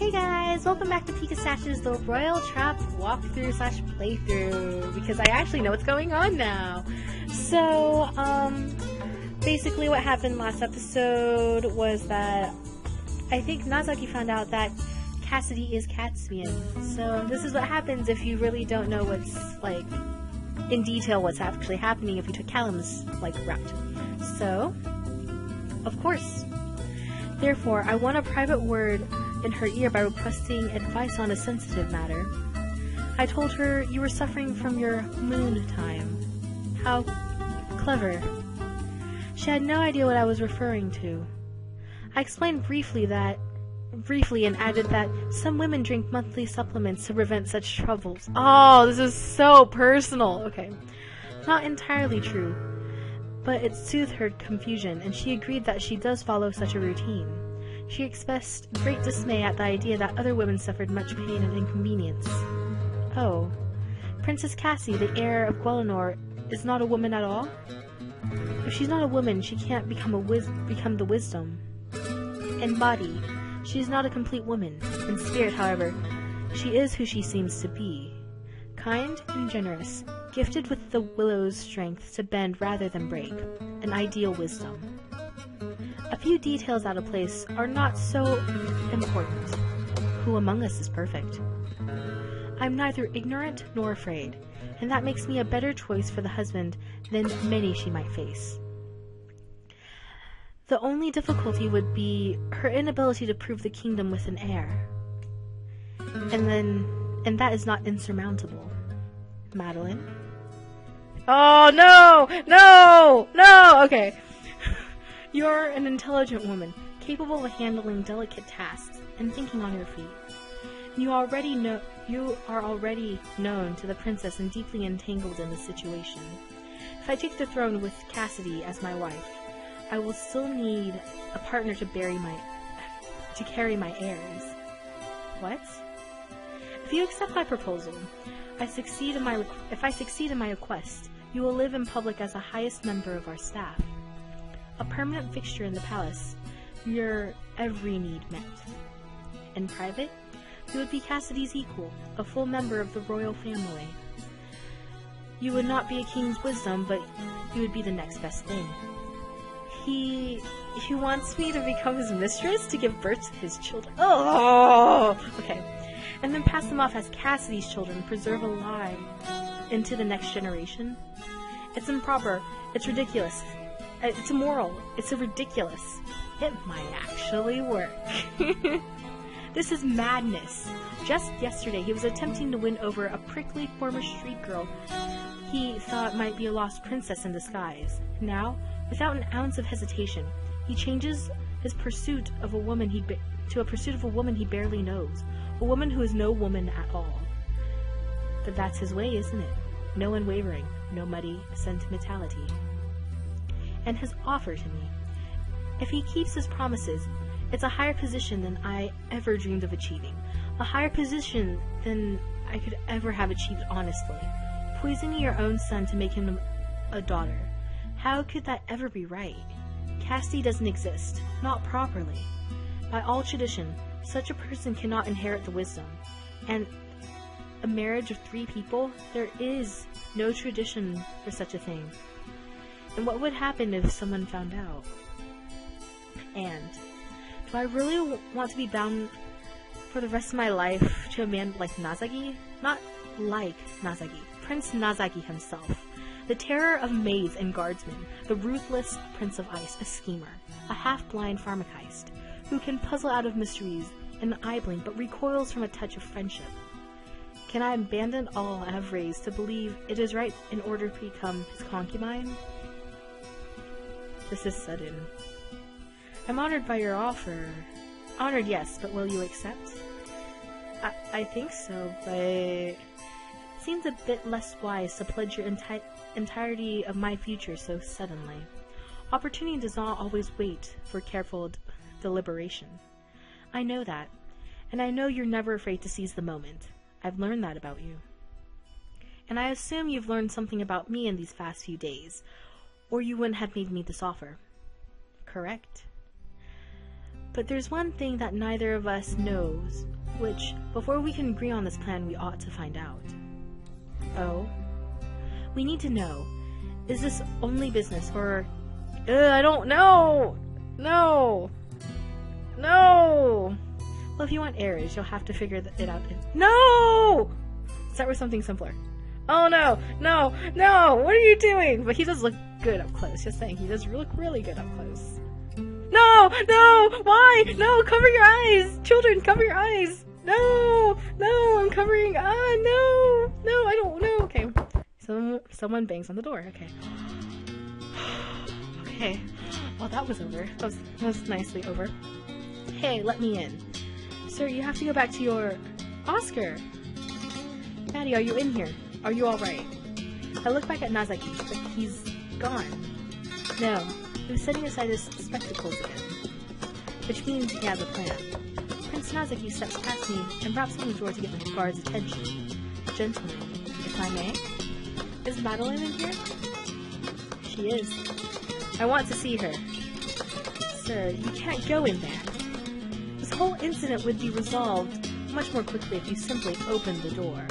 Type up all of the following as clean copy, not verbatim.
Hey guys, welcome back to Pikastash's The Royal Trap walkthrough slash playthrough, because I actually know what's going on now. So, basically what happened last episode was that I think Nazaki found out that Cassidy is Caspian. So this is what happens if you really don't know what's, like, in detail what's actually happening if you took Callum's, like, route. So, of course. Therefore, I want a private word in her ear by requesting advice on a sensitive matter. I told her you were suffering from your moon time. How clever. She had no idea what I was referring to. I explained briefly and added that some women drink monthly supplements to prevent such troubles. Oh, this is so personal. Okay. Not entirely true, but it soothed her confusion, and she agreed that she does follow such a routine. She expressed great dismay at the idea that other women suffered much pain and inconvenience. Oh, Princess Cassie, the heir of Guelinor, is not a woman at all? If she's not a woman, she can't become the wisdom. In body, she is not a complete woman. In spirit, however, she is who she seems to be. Kind and generous, gifted with the willow's strength to bend rather than break, an ideal wisdom. A few details out of place are not so important. Who among us is perfect? I'm neither ignorant nor afraid, and that makes me a better choice for the husband than many she might face. The only difficulty would be her inability to prove the kingdom with an heir. And that is not insurmountable. Madeline? Oh, no! Okay. You're an intelligent woman, capable of handling delicate tasks and thinking on your feet. You are already known to the princess and deeply entangled in the situation. If I take the throne with Cassidy as my wife, I will still need a partner to carry my heirs. What? If you accept my proposal, if I succeed in my request, you will live in public as the highest member of our staff. A permanent fixture in the palace, your every need met. In private, you would be Cassidy's equal, a full member of the royal family. You would not be a king's wisdom, but you would be the next best thing. He wants me to become his mistress to give birth to his children. Oh! Okay. And then pass them off as Cassidy's children, preserve alive into the next generation? It's improper. It's ridiculous. It's immoral. It's ridiculous. It might actually work. This is madness. Just yesterday, he was attempting to win over a prickly former street girl he thought might be a lost princess in disguise. Now, without an ounce of hesitation, he changes his pursuit of a woman to a pursuit of a woman he barely knows, a woman who is no woman at all. But that's his way, isn't it? No unwavering, no muddy sentimentality. And his offer to me. If he keeps his promises, it's a higher position than I ever dreamed of achieving. A higher position than I could ever have achieved honestly. Poisoning your own son to make him a daughter. How could that ever be right? Cassidy doesn't exist. Not properly. By all tradition, such a person cannot inherit the wisdom. And a marriage of 3 people, there is no tradition for such a thing. And what would happen if someone found out? And do I really want to be bound for the rest of my life to a man like Nazaki? Not like Nazaki. Prince Nazaki himself. The terror of maids and guardsmen. The ruthless Prince of Ice. A schemer. A half-blind pharmacist. Who can puzzle out of mysteries in an eye blink but recoils from a touch of friendship. Can I abandon all I have raised to believe it is right in order to become his concubine? This is sudden. I'm honored by your offer. Honored, yes, but will you accept? I think so, but it seems a bit less wise to pledge your entirety of my future so suddenly. Opportunity does not always wait for careful deliberation. I know that, and I know you're never afraid to seize the moment. I've learned that about you. And I assume you've learned something about me in these past few days, or you wouldn't have made me this offer. Correct? But there's one thing that neither of us knows which, before we can agree on this plan, we ought to find out. Oh? We need to know, is this only business, or... I don't know! No! No! Well, if you want heirs, you'll have to figure it out. No! Start with something simpler. Oh no! No! No! What are you doing? But he does look good up close. Just saying, he does look really good up close. No! No! Why? No! Cover your eyes! Children, cover your eyes! No! No! I'm covering... no! No, I don't know. Okay. Someone bangs on the door. Okay. Okay. Well, that was over. That was nicely over. Hey, let me in. Sir, you have to go back to your... Oscar! Maddie, are you in here? Are you alright? I look back at Nazaki, but he's gone. No, he was setting aside his spectacles again. Which means he has a plan. Prince Nazaki steps past me and raps on the door to get the guard's attention. Gentlemen, if I may? Is Madeline in here? She is. I want to see her. Sir, you can't go in there. This whole incident would be resolved much more quickly if you simply opened the door.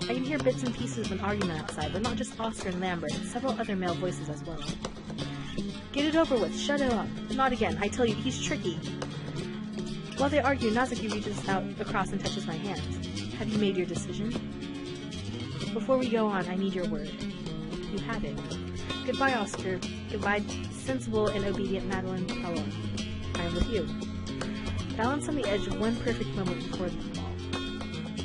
I can hear bits and pieces of an argument outside, but not just Oscar and Lambert, several other male voices as well. Get it over with, shut it up. Not again, I tell you, he's tricky. While they argue, Nazaki reaches out across and touches my hand. Have you made your decision? Before we go on, I need your word. You have it. Goodbye, Oscar. Goodbye, sensible and obedient Madeline Pello. I am with you. Balance on the edge of one perfect moment before the fall.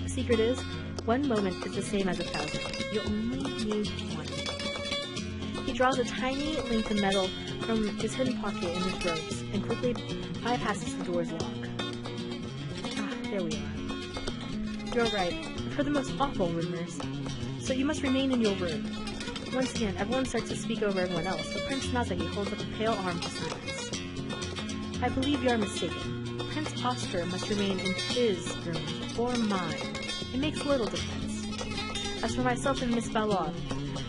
The secret is, one moment is the same as 1,000. You only need one. He draws a tiny length of metal from his hidden pocket in his robes and quickly bypasses the door's lock. Ah, there we are. You're right. I've heard the most awful rumors. So you must remain in your room. Once again, everyone starts to speak over everyone else, but Prince Nazaki holds up a pale arm for silence. I believe you are mistaken. Prince Oscar must remain in his room, or mine. It makes little difference. As for myself and Miss Ballard,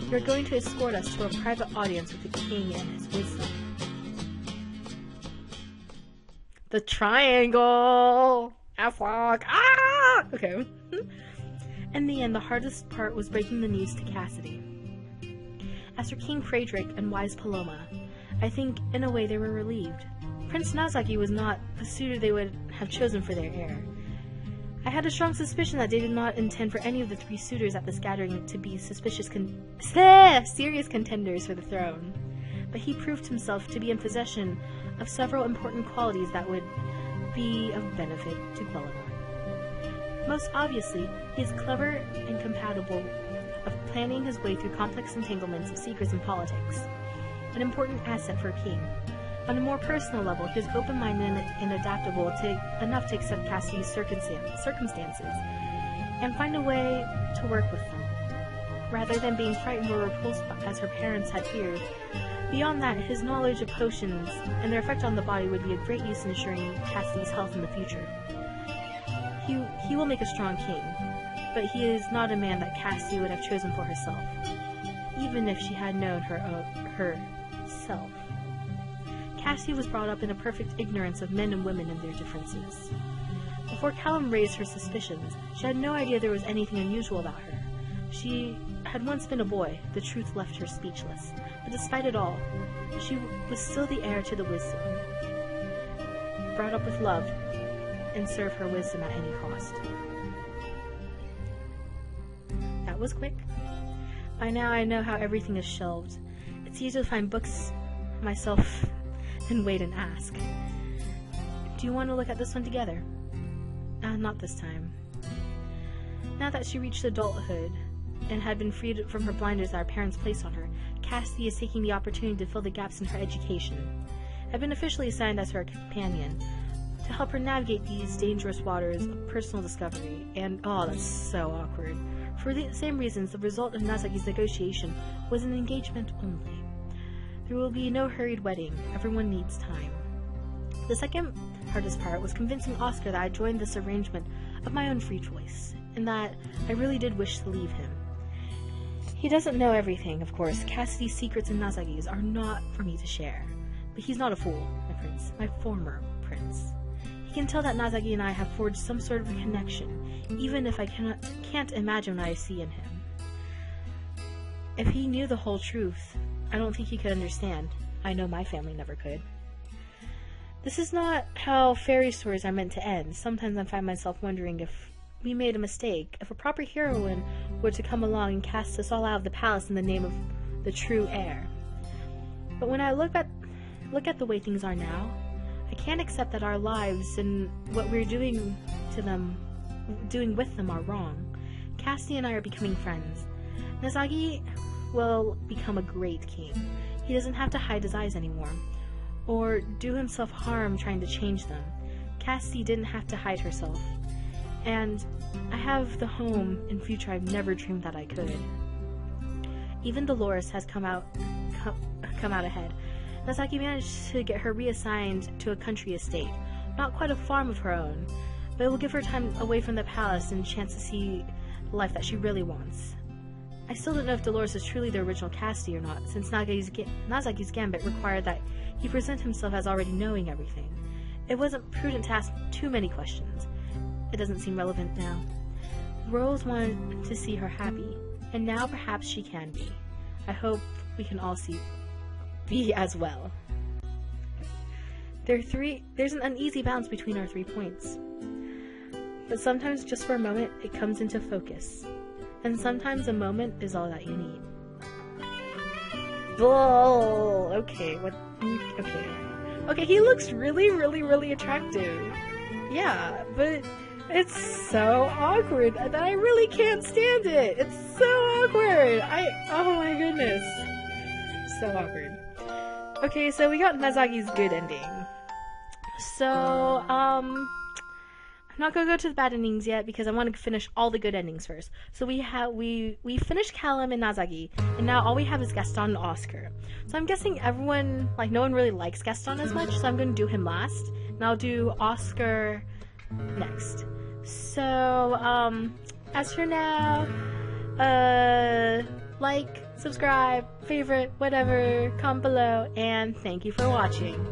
you're going to escort us to a private audience with the king and his wisdom. The triangle! Afflock! Ah! Okay. In the end, the hardest part was breaking the news to Cassidy. As for King Frederick and wise Paloma, I think, in a way, they were relieved. Prince Nazaki was not the suitor they would have chosen for their heir. I had a strong suspicion that they did not intend for any of the 3 suitors at this gathering to be serious contenders for the throne. But he proved himself to be in possession of several important qualities that would be of benefit to Quellenor. Most obviously, he is clever and compatible of planning his way through complex entanglements of secrets and politics, an important asset for a king. On a more personal level, he is open-minded and adaptable enough to accept Cassidy's circumstances and find a way to work with them, rather than being frightened or repulsed as her parents had feared. Beyond that, his knowledge of potions and their effect on the body would be of great use in ensuring Cassidy's health in the future. He will make a strong king, but he is not a man that Cassidy would have chosen for herself, even if she had known herself. Cassidy was brought up in a perfect ignorance of men and women and their differences. Before Callum raised her suspicions, she had no idea there was anything unusual about her. She had once been a boy, the truth left her speechless, but despite it all, she was still the heir to the wisdom, brought up with love, and serve her wisdom at any cost. That was quick. By now I know how everything is shelved. It's easy to find books myself and wait and ask. Do you want to look at this one together? Not this time. Now that she reached adulthood and had been freed from her blinders that her parents placed on her, Cassidy is taking the opportunity to fill the gaps in her education. I've been officially assigned as her companion to help her navigate these dangerous waters of personal discovery, and oh, that's so awkward. For the same reasons, the result of Nazaki's negotiation was an engagement only. There will be no hurried wedding. Everyone needs time. The second hardest part was convincing Oscar that I joined this arrangement of my own free choice, and that I really did wish to leave him. He doesn't know everything, of course. Cassidy's secrets and Nazaki's are not for me to share. But he's not a fool, my prince. My former prince. He can tell that Nazagi and I have forged some sort of connection, even if I can't imagine what I see in him. If he knew the whole truth, I don't think he could understand. I know my family never could. This is not how fairy stories are meant to end. Sometimes I find myself wondering if we made a mistake, if a proper heroine were to come along and cast us all out of the palace in the name of the true heir. But when I look at the way things are now, I can't accept that our lives and what we're doing with them are wrong. Cassie and I are becoming friends. Nazagi will become a great king. He doesn't have to hide his eyes anymore, or do himself harm trying to change them. Cassie didn't have to hide herself, and I have the home and future I've never dreamed that I could. Even Dolores has come out ahead. Nazaki managed to get her reassigned to a country estate, not quite a farm of her own, but it will give her time away from the palace and a chance to see the life that she really wants. I still don't know if Dolores is truly the original Cassie or not, since Nazaki's gambit required that he present himself as already knowing everything. It wasn't prudent to ask too many questions. It doesn't seem relevant now. Rose wanted to see her happy, and now perhaps she can be. I hope we can all be as well. There's an uneasy balance between our 3 points. But sometimes, just for a moment, it comes into focus. And sometimes a moment is all that you need. Oh, okay, okay, he looks really, really, really attractive. Yeah, but it's so awkward that I really can't stand it. It's so awkward. Oh my goodness. So awkward. Okay, so we got Nazagi's good ending. So, I'm not gonna go to the bad endings yet because I want to finish all the good endings first. So we finished Callum and Nazagi, and now all we have is Gaston and Oscar. So I'm guessing everyone, no one really likes Gaston as much, so I'm gonna do him last, and I'll do Oscar next. So, as for now, like, subscribe, favorite, whatever, comment below, and thank you for watching.